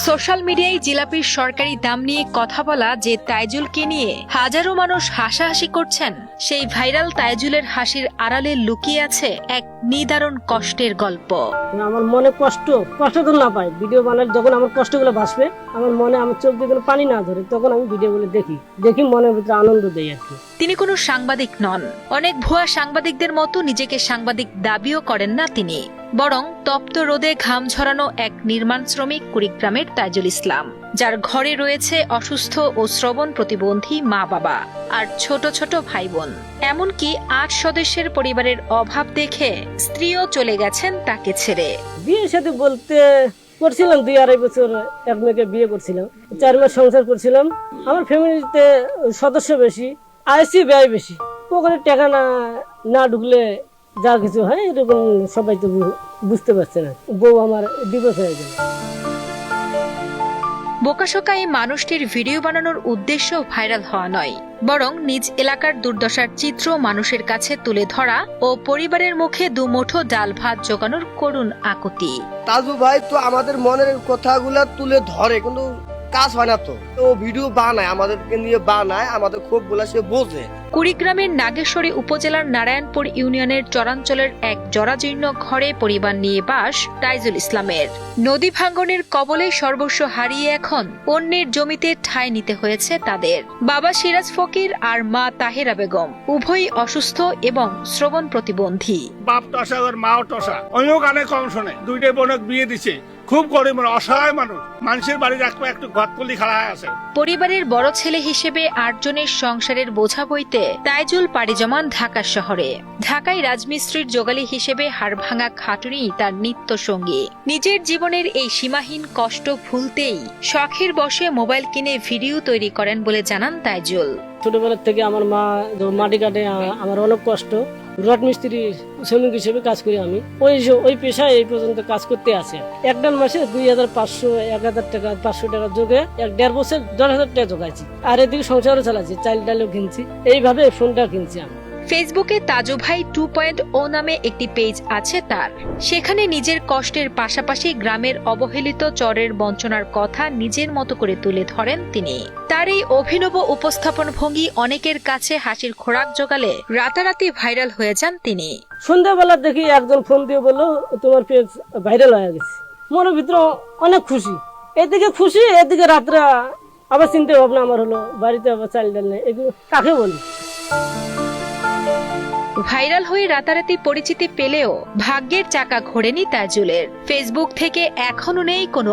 Social মিডিয়ায় জিলাপির সরকারি দাম নিয়ে কথা বলা যে তাইজুলকে নিয়ে হাজারো মানুষ হাসাহাসি করছেন, সেই ভাইরাল তাইজুলের হাসির আড়ালে লুকিয়ে আছে এক নিদারুণ কষ্টের গল্প। আমার মনে কষ্ট তো না পাই, ভিডিও বানালে যখন আমার কষ্টগুলো ভাসবে, আমার মনে আমার চোখ দিয়ে পানি না ধরে, তখন আমি ভিডিওগুলো দেখি মনের ভিতরে আনন্দ দেই আর কি। তিনি কোনো সাংবাদিক নন, অনেক ভুয়া সাংবাদিকদের মতো নিজেকে সাংবাদিক দাবিও করেন না তিনি, বরং তপ্ত রোদে ঘাম ঝরানো এক নির্মাণ শ্রমিক কুড়িগ্রামের তাইজুল ইসলাম, যার ঘরে রয়েছে অসুস্থ ও শ্রবণ প্রতিবন্ধী মা বাবা আর ছোট ছোট ভাই বোন। এমনকি 8 সদস্যের পরিবারের অভাব দেখে স্ত্রীও চলে গেছেন তাকে ছেড়ে। বিয়ের সাথে বলতে করছিলাম 2-2.5 বছর এক মেয়েকে বিয়ে করছিলাম, 4 মাস সংসার করছিলাম। আমার ফ্যামিলিতে সদস্য বেশি, আইসি ব্যয় বেশি, পকেটে টাকা না ঢুকলে যা কিছু হয় এরকম সবাই তো বুঝতে পারছে না। বউ আমার ডিভোর্স হয়ে গেল। বোকাশোকা এই মানুষটির ভিডিও বানানোর উদ্দেশ্য ভাইরাল হওয়া নয়, বরং নিজ এলাকার দুর্দশার চিত্র মানুষের কাছে তুলে ধরা ও পরিবারের মুখে দুমুঠো ডাল ভাত জোগানোর করুণ আকুতি। তাজু ভাই তো আমাদের মনের কথাগুলা তুলে ধরে, কিন্তু কাজ হয় না। তো ভিডিও বানায়, আমাদেরকে নিয়ে বানায়, আমাদের ক্ষোভ গুলা সে বোঝে। কুড়িগ্রামের নাগেশ্বরী উপজেলার নারায়ণপুর ইউনিয়নের চরাঞ্চলের এক জরাজীর্ণ ঘরে পরিবার নিয়ে বাস তাইজুল ইসলামের। নদী ভাঙ্গনের কবলে সর্বস্ব হারিয়ে এখন অন্যের জমিতে ঠাঁই নিতে হয়েছে তাদের। বাবা সিরাজ ফকির আর মা তাহেরা বেগম উভয়ই অসুস্থ এবং শ্রবণ প্রতিবন্ধী। বাপ টসা আর মাও টসা, অনেক গানে কম শোনে, দুইটাই বোনক বিয়ে দিছে। খুব গরিব অসহায় মানুষ, মানুষের বাড়ি রাখবে একটু ঘটকলি খাড়া আছে। পরিবারের বড় ছেলে হিসেবে 8 জনের সংসারের বোঝা বইতে তাইজুল পাড়ি জমান ঢাকা শহরে। ঢাকায় রাজমিস্ত্রির জোগালি হিসেবে হাড়ভাঙা খাটুনি তার নিত্য সঙ্গী। নিজের জীবনের এই সীমাহীন কষ্ট ভুলতেই শখের বশে মোবাইল কিনে ভিডিও তৈরি করেন বলে জানান তাইজুল। ছোটবেলার থেকে আমার মা মাটি কাটে, আমার অনেক কষ্ট। রড মিস্ত্রি শ্রমিক হিসেবে কাজ করি আমি। ওই পেশায় এই পর্যন্ত কাজ করতে আছে। একটা মাসে 2500 1000 টাকা 500 টাকা যোগে 1.5 বছর 10,000 টাকা জোগাইছি। আর এদিকে সংসারও চালাচ্ছি, চাল ডালও কিনছি, এইভাবে ফোনটা কিনছি আমি। ফেসবুকে তাজু ভাই 2.0 নামে একটি পেজ আছে তার। সেখানে নিজের কষ্টের পাশাপাশি গ্রামের অবহেলিত চরের বঞ্চনার কথা নিজের মতো করে তুলে ধরেন তিনি। তার এই অভিনব উপস্থাপন ভঙ্গি অনেকের কাছে হাসির খোরাক জোগালে রাতারাতি ভাইরাল হয়ে যান তিনি। সন্ধ্যাবেলা দেখি একজন ফোন দিয়ে বললো, তোমার পেজ ভাইরাল হয়ে গেছে। মনের ভিতরে অনেক খুশি, এদিকে খুশি, এদিকে রাত্রে আবার চিন্তা ভাবনা আমার হলো, বাড়িতে আবার চাল ডাল নেই, এগুলো কাকে বলি। ভাইরাল হয়ে রাতারাতি পরিচিতি পেলেও ভাগ্যের চাকা ঘোরেনি তাইজুলের। ফেসবুক থেকে এখনো নেই কোনো